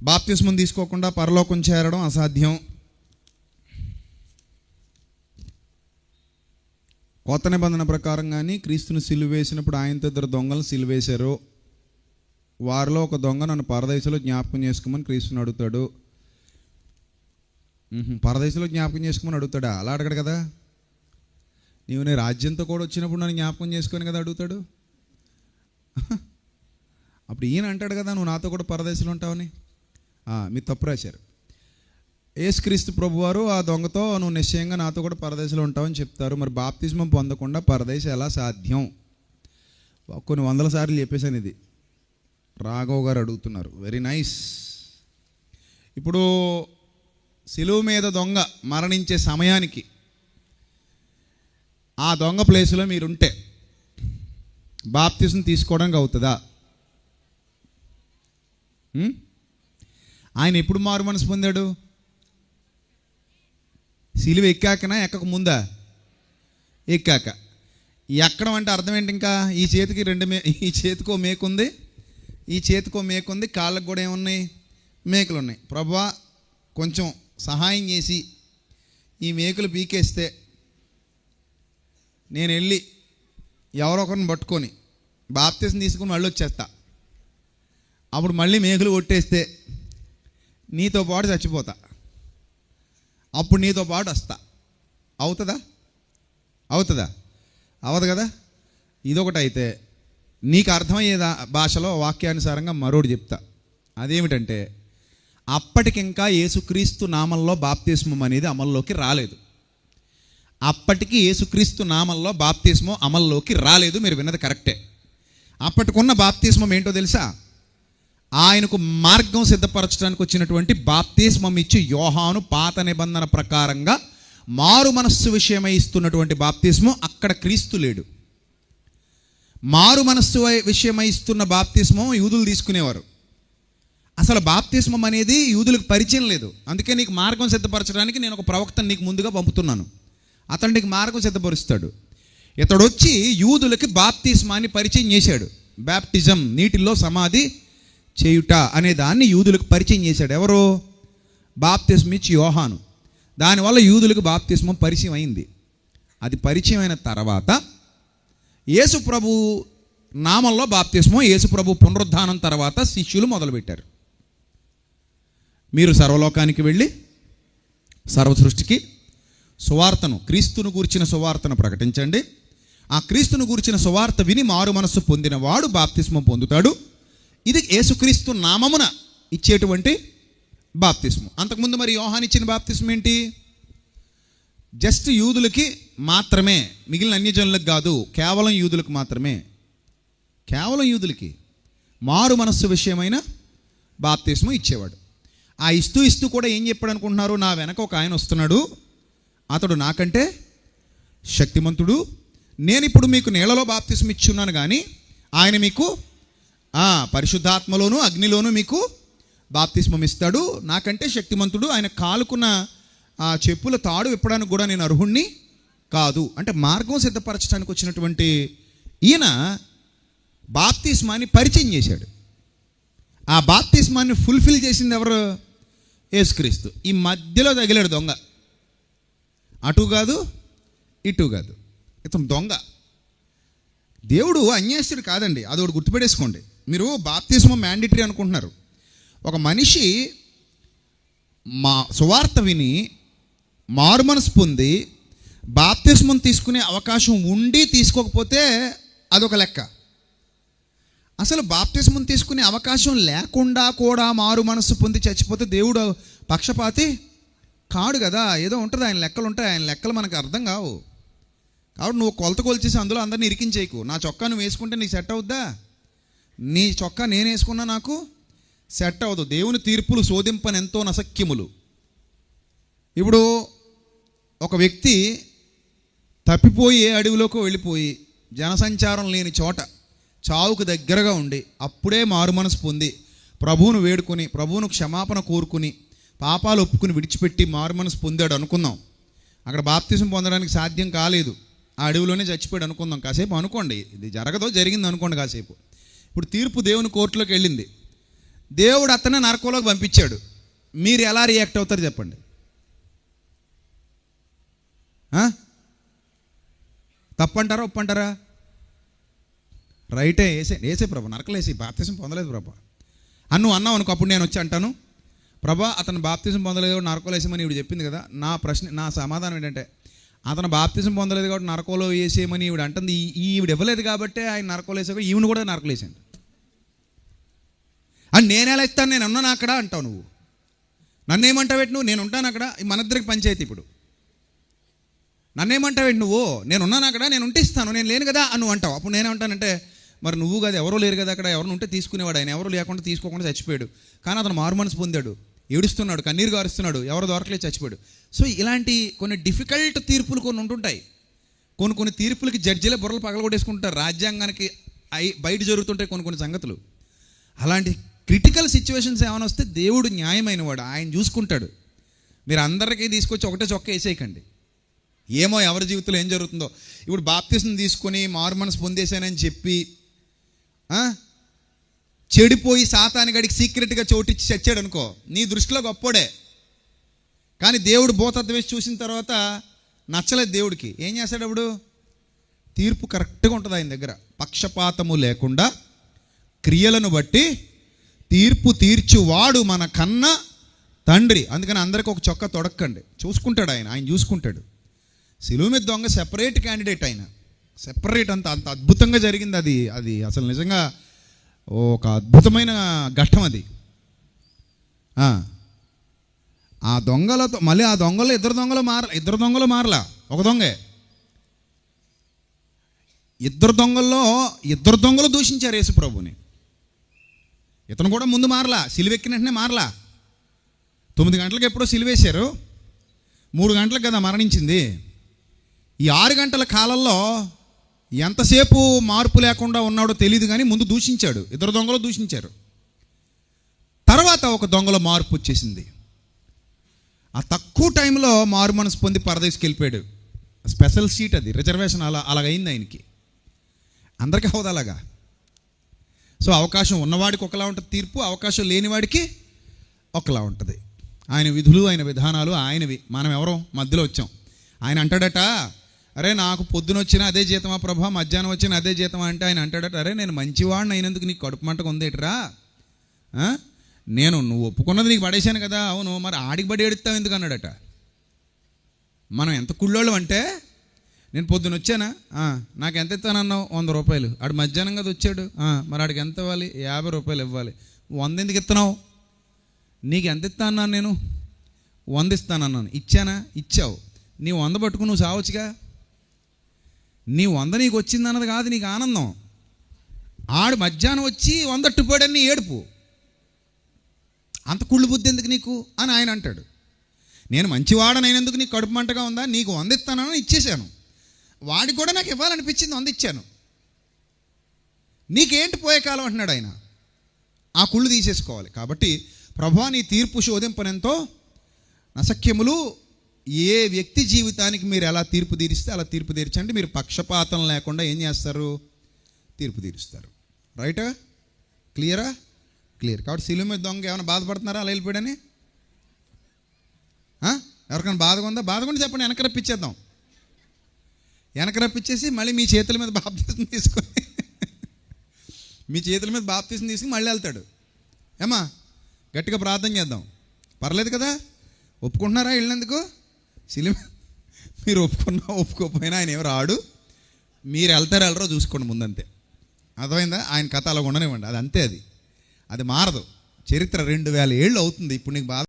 బాప్తిస్మం తీసుకోకుండా పరలోకం చేరడం అసాధ్యం. కొత్త నిబంధన ప్రకారం కానీ క్రీస్తుని సిలువేసినప్పుడు ఆయనతో ఇద్దరు దొంగలను సిలువేశారు. వారిలో ఒక దొంగ నన్ను పరదేశంలో జ్ఞాపకం చేసుకోమని క్రీస్తుని అడుగుతాడు. పరదేశంలో జ్ఞాపకం చేసుకోమని అడుగుతాడా? అలా అడగడు కదా. నీవు నీ రాజ్యంతో కూడా వచ్చినప్పుడు నన్ను జ్ఞాపకం చేసుకొని కదా అడుగుతాడు. అప్పుడు ఈయన అంటాడు కదా, నువ్వు నాతో కూడా పరదేశంలో ఉంటావని. మీరు తప్పు రాశారు. యేసుక్రీస్తు ప్రభువారు ఆ దొంగతో నువ్వు నిశ్చయంగా నాతో కూడా పరదేశంలో ఉంటావని చెప్తారు. మరి బాప్తిస్మం పొందకుండా పరదేశం ఎలా సాధ్యం? కొన్ని వందల సార్లు చెప్పేశాను ఇది. రాఘవ్ గారు అడుగుతున్నారు. Very nice. ఇప్పుడు సిలువ మీద దొంగ మరణించే సమయానికి ఆ దొంగ ప్లేస్లో మీరుంటే బాప్తిస్మం తీసుకోవడానికి అవుతుందా? ఆయన ఎప్పుడు మారు మనసు పొందాడు? సిలువ ఎక్కాకనా ఎక్కక ముందా? ఎక్కాక. ఎక్కడం అంటే అర్థం ఏంటి? ఇంకా ఈ చేతికి ఈ చేతికో మేకుంది, ఈ చేతికో మేకుంది, కాళ్ళకు కూడా ఏమున్నాయి? మేకులు ఉన్నాయి. ప్రభువా కొంచెం సహాయం చేసి ఈ మేకులు పీకేస్తే నేను వెళ్ళి ఎవరో ఒకరిని పట్టుకొని బాప్తిస్మం తీసుకుని మళ్ళీ వచ్చేస్తా. అప్పుడు మళ్ళీ మేకులు కొట్టేస్తే నీతో పాటు చచ్చిపోతా, అప్పుడు నీతో పాటు వస్తా. అవుతుందా? అవుతుందా? అవదు కదా. ఇదొకటి. అయితే నీకు అర్థమయ్యేదా భాషలో వాక్యానుసారంగా మరోటి చెప్తా. అదేమిటంటే, అప్పటికింకా యేసుక్రీస్తు నామంలో బాప్తిస్మం అనేది అమల్లోకి రాలేదు. అప్పటికి యేసుక్రీస్తు నామంలో బాప్తిస్మం అమల్లోకి రాలేదు. మీరు విన్నది కరెక్టే. అప్పటికున్న బాప్తిస్మం ఏంటో తెలుసా? ఆయనకు మార్గం సిద్ధపరచడానికి వచ్చినటువంటి బాప్తిస్మం ఇచ్చి యోహాను పాత నిబంధన ప్రకారంగా మారు మనస్సు విషయమై ఇస్తున్నటువంటి బాప్తిస్మం. అక్కడ క్రీస్తు లేడు. మారు మనస్సు విషయమై ఇస్తున్న బాప్తిస్మం యూదులు తీసుకునేవారు. అసలు బాప్తిస్మం అనేది యూదులకు పరిచయం లేదు. అందుకే నీకు మార్గం సిద్ధపరచడానికి నేను ఒక ప్రవక్తను నీకు ముందుగా పంపుతున్నాను. అతను నీకు మార్గం సిద్ధపరుస్తాడు. ఇతడు వచ్చి యూదులకి బాప్తిస్మాన్ని పరిచయం చేశాడు. బ్యాప్టిజం, నీటిలో సమాధి చేయుట అనే దాన్ని యూదులకు పరిచయం చేశాడు. ఎవరు? బాప్తిస్మం ఇచ్చి యోహాను. దానివల్ల యూదులకు బాప్తిస్మం పరిచయం అయింది. అది పరిచయం అయిన తర్వాత యేసు ప్రభు నామంలో బాప్తిస్మం, యేసు ప్రభు పునరుద్ధానం తర్వాత శిష్యులు మొదలుపెట్టారు. మీరు సర్వలోకానికి వెళ్ళి సర్వ సృష్టికి సువార్తను, క్రీస్తును గూర్చిన సువార్తను ప్రకటించండి. ఆ క్రీస్తును గూర్చిన సువార్త విని మారు మనస్సు పొందిన వాడు బాప్తిస్మం పొందుతాడు. ఇది యేసుక్రీస్తు నామమున ఇచ్చేటువంటి బాప్తిస్మం. అంతకుముందు మరి యోహాను ఇచ్చిన బాప్తిస్మం ఏంటి? జస్ట్ యూదులకి మాత్రమే, మిగిలిన అన్యజనులకు కాదు, కేవలం యూదులకు మాత్రమే. కేవలం యూదులకి మారు మనస్సు విషయమైన బాప్తిస్మం ఇచ్చేవాడు. ఆ ఇస్తూ కూడా ఏం చెప్పాడు అనుకుంటున్నారు? నా వెనక ఒక ఆయన వస్తున్నాడు, అతడు నాకంటే శక్తిమంతుడు. నేను ఇప్పుడు మీకు నీళ్లలో బాప్తిస్మం ఇచ్చున్నాను, కానీ ఆయన మీకు పరిశుద్ధాత్మలోను అగ్నిలోను మీకు బాప్తిస్మం ఇస్తాడు. నాకంటే శక్తిమంతుడు. ఆయన కాలుకున్న చెప్పుల తాడు విప్పడానికి కూడా నేను అర్హుణ్ణి కాదు. అంటే మార్గం సిద్ధపరచడానికి వచ్చినటువంటి ఈయన బాప్తిస్మాన్ని పరిచయం చేశాడు. ఆ బాప్తిస్మాన్ని ఫుల్ఫిల్ చేసింది ఎవరు? యేసుక్రీస్తు. ఈ మధ్యలో తగిలాడు దొంగ. అటు కాదు ఇటు కాదు, ఇతను దొంగ. దేవుడు అన్యాయస్తుడు కాదండి, అది ఒకటి గుర్తుపెట్టేసుకోండి. మీరు బాప్తిస్మం మ్యాండేటరీ అనుకుంటున్నారు. ఒక మనిషి సువార్త విని మారు మనసు పొంది బాప్తిస్మం తీసుకునే అవకాశం ఉండి తీసుకోకపోతే అదొక లెక్క. అసలు బాప్తిస్మం తీసుకునే అవకాశం లేకుండా కూడా మారు మనసు పొంది చచ్చిపోతే దేవుడు పక్షపాతి కాడు కదా. ఏదో ఉంటుంది, ఆయన లెక్కలు ఉంటాయి. ఆయన లెక్కలు మనకు అర్థం కావు. కాబట్టి నువ్వు కొలత కొలిచేసి అందులో అందరినీ ఇరికించేయకు. నా చొక్కా నువ్వు వేసుకుంటే నీకు సెట్ అవుద్దా? నీ చొక్కా నేను వేసుకున్నా నాకు సెట్ అవ్వదు. దేవుని తీర్పులు శోధింపని ఎంతో నసక్యములు. ఇప్పుడు ఒక వ్యక్తి తప్పిపోయి ఏ అడవిలోకి వెళ్ళిపోయి జనసంచారం లేని చోట చావుకు దగ్గరగా ఉండి అప్పుడే మారు మనసు పొంది ప్రభువును వేడుకొని ప్రభువును క్షమాపణ కోరుకుని పాపాలు ఒప్పుకుని విడిచిపెట్టి మారు మనసు పొందాడు అనుకుందాం. అక్కడ బాప్తిజం పొందడానికి సాధ్యం కాలేదు, ఆ అడవిలోనే చచ్చిపోయాడు అనుకుందాం. కాసేపు అనుకోండి, ఇది జరిగింది అనుకోండి కాసేపు. ఇప్పుడు తీర్పు దేవుని కోర్టులోకి వెళ్ళింది. దేవుడు అతనే నరకంలోకి పంపించాడు. మీరు ఎలా రియాక్ట్ అవుతారు చెప్పండి? తప్పంటారా ఒప్పంటారా? రైటే, వేసే ప్రభా, నరకలేసి బాప్తిసం పొందలేదు ప్రభా అని నువ్వు అన్నావు అనుకో. అప్పుడు నేను వచ్చి అంటాను, ప్రభా అతను బాప్తిసం పొందలేదు కాబట్టి నరకలేసేమని ఈవిడ చెప్పింది కదా. నా సమాధానం ఏంటంటే, అతను బాప్తిసం పొందలేదు కాబట్టి నరకంలో వేసేయమని ఈవిడ అంటుంది. ఈవిడ ఇవ్వలేదు కాబట్టి ఆయన నరకంలో వేసే, ఈవిడ కూడా నరకలేసాను అని నేను ఎలా ఇస్తాను? నేను ఉన్నాను అక్కడ అంటావు నువ్వు. నన్నేమంటావేంటి నువ్వు? నేను ఉంటాను అక్కడ. మన ఇద్దరికి పంచాయతీ ఇప్పుడు. నన్నేమంటావేంటి నువ్వు? నేను ఉన్నాను అక్కడ, నేను ఉంటే ఇస్తాను, నేను లేను కదా అని నువ్వు అంటావు. అప్పుడు నేనేమంటానంటే, మరి నువ్వు కదా, ఎవరో లేరు కదా అక్కడ, ఎవరిని ఉంటే తీసుకునేవాడు ఆయన, ఎవరు లేకుండా తీసుకోకుండా చచ్చిపోయాడు. కానీ అతను మారుమనసు పొందాడు, ఏడుస్తున్నాడు, కన్నీరు గారుస్తున్నాడు, ఎవరు దొరకలేదు, చచ్చిపోయాడు. సో ఇలాంటి కొన్ని డిఫికల్ట్ తీర్పులు కొన్ని ఉంటుంటాయి. కొన్ని తీర్పులకి జడ్జిలే బుర్రలు పగలగొట్టేసుకుంటారు. రాజ్యాంగానికి బయట జరుగుతుంటాయి కొన్ని సంగతులు. అలాంటి క్రిటికల్ సిచ్యువేషన్స్ ఏమైనా వస్తే దేవుడు న్యాయమైన వాడు, ఆయన చూసుకుంటాడు. మీరు అందరికీ తీసుకొచ్చి ఒకటే చొక్క వేసేయకండి. ఏమో ఎవరి జీవితంలో ఏం జరుగుతుందో. ఇప్పుడు బాప్తిసం తీసుకొని మారు మనసు పొందేశానని చెప్పి చెడిపోయి సాతాను గడికి సీక్రెట్గా చోటిచ్చి చచ్చాడు అనుకో, నీ దృష్టిలో గొప్పోడే. కానీ దేవుడు భూతత్వం వేసి చూసిన తర్వాత నచ్చలేదు దేవుడికి. ఏం చేస్తాడు అప్పుడు? తీర్పు కరెక్ట్గా ఉంటుంది ఆయన దగ్గర. పక్షపాతము లేకుండా క్రియలను బట్టి తీర్పు తీర్చువాడు మన కన్న తండ్రి. అందుకని అందరికీ ఒక చొక్కా తొడక్కండి, చూసుకుంటాడు ఆయన చూసుకుంటాడు. సిలువ మీద దొంగ సెపరేట్ క్యాండిడేట్, ఆయన సెపరేట్. అంత అద్భుతంగా జరిగింది అది అసలు నిజంగా ఒక అద్భుతమైన ఘట్టం అది. ఆ దొంగలతో మళ్ళీ ఆ దొంగలు ఇద్దరు దొంగలు మారలా, ఒక దొంగే. ఇద్దరు దొంగలు దూషించారు యేసు ప్రభుని. ఇతను కూడా ముందు మారలా, సిలువెక్కిన వెంటనే మారలా. 9 గంటలకు ఎప్పుడో సిలువేశారు, 3 గంటలకు కదా మరణించింది. ఈ 6 గంటల కాలంలో ఎంతసేపు మార్పు లేకుండా ఉన్నాడో తెలియదు, కానీ ముందు దూషించాడు. ఇద్దరు దొంగలు దూషించారు. తర్వాత ఒక దొంగలో మార్పు వచ్చేసింది. ఆ తక్కువ టైంలో మారు మనసు పొంది పరదేశికి వెళ్ళిపోయాడు. స్పెషల్ సీట్ అది, రిజర్వేషన్ అలాగైంది ఆయనకి. అందరికీ హోదా అలాగా. సో అవకాశం ఉన్నవాడికి ఒకలా ఉంటుంది తీర్పు, అవకాశం లేనివాడికి ఒకలా ఉంటుంది. ఆయన విధులు, ఆయన విధానాలు ఆయనవి, మనం ఎవరో మధ్యలో వచ్చాం. ఆయన అంటాడట, అరే నాకు పొద్దున వచ్చిన అదే జీతమా ప్రభా, మధ్యాహ్నం వచ్చిన అదే జీతమా అంటే ఆయన అంటాడట, అరే నేను మంచివాడిని అయినందుకు నీకు కడుపు మంటగా ఉందేట్రా, నువ్వు ఒప్పుకున్నది నీకు పడేశాను కదా. అవును, మరి ఆడికి బడి ఎడుతావు ఎందుకు అన్నాడట. మనం ఎంత కుళ్ళోళ్ళం అంటే, నేను పొద్దున వచ్చానా, నాకు ఎంత ఇస్తానన్నావు, 100 రూపాయలు. ఆడు మధ్యాహ్నం కదా వచ్చాడు, మరి ఆడికి ఎంత ఇవ్వాలి, 50 రూపాయలు ఇవ్వాలి. 100 ఎందుకు ఇస్తున్నావు? నీకు ఎంత ఇస్తా అన్నాను నేను, 100 ఇస్తానన్నాను, ఇచ్చానా? ఇచ్చావు. నీ 100 పట్టుకుని నువ్వు సావచ్చుగా. నీ 100 నీకు వచ్చింది అన్నది కాదు నీకు ఆనందం. ఆడు మధ్యాహ్నం వచ్చి 100 అట్టుపోయాడని ఏడుపు. అంత కుళ్ళు బుద్ధి ఎందుకు నీకు అని ఆయన అంటాడు. నేను మంచివాడనైనందుకు నీకు కడుపు మంటగా ఉందా? నీకు 100 ఇస్తానని ఇచ్చేశాను, వాడికి కూడా నాకు ఇవ్వాలనిపించింది, 100 ఇచ్చాను, నీకేంటి పోయే కాలం అంటున్నాడు ఆయన. ఆ కుళ్ళు తీసేసుకోవాలి. కాబట్టి ప్రభువా నీ తీర్పు శోధింపనెంతో అసఖ్యములు. ఏ వ్యక్తి జీవితానికి మీరు ఎలా తీర్పు తీరిస్తే అలా తీర్పు తీర్చండి. మీరు పక్షపాతం లేకుండా ఏం చేస్తారు? తీర్పు తీరుస్తారు. రైటా? క్లియరా? క్లియర్. కాబట్టి సిలువ మీద దొంగ ఏమైనా బాధపడుతున్నారా అలా వెళ్ళిపోయాడని? ఎవరికైనా బాధగా ఉందా? బాధగా ఉంటే చెప్పండి, వెనక రప్పించేద్దాం. వెనక రప్పించేసి మళ్ళీ మీ చేతుల మీద బాప్తిసం తీసుకొని మళ్ళీ వెళ్తాడు. ఏమా గట్టిగా ప్రార్థన చేద్దాం. పర్లేదు కదా? ఒప్పుకుంటున్నారా వెళ్ళినందుకు? సిలువ మీరు ఒప్పుకోకపోయినా ఆయన ఎవరు రాడు. మీరు వెళ్తారో చూసుకోండి ముందంతే. అర్థమైందా? ఆయన కథ అలా ఉండనివ్వండి. అది అంతే, అది మారదు. చరిత్ర 2000 ఏళ్ళు అవుతుంది. ఇప్పుడు నీకు బాధ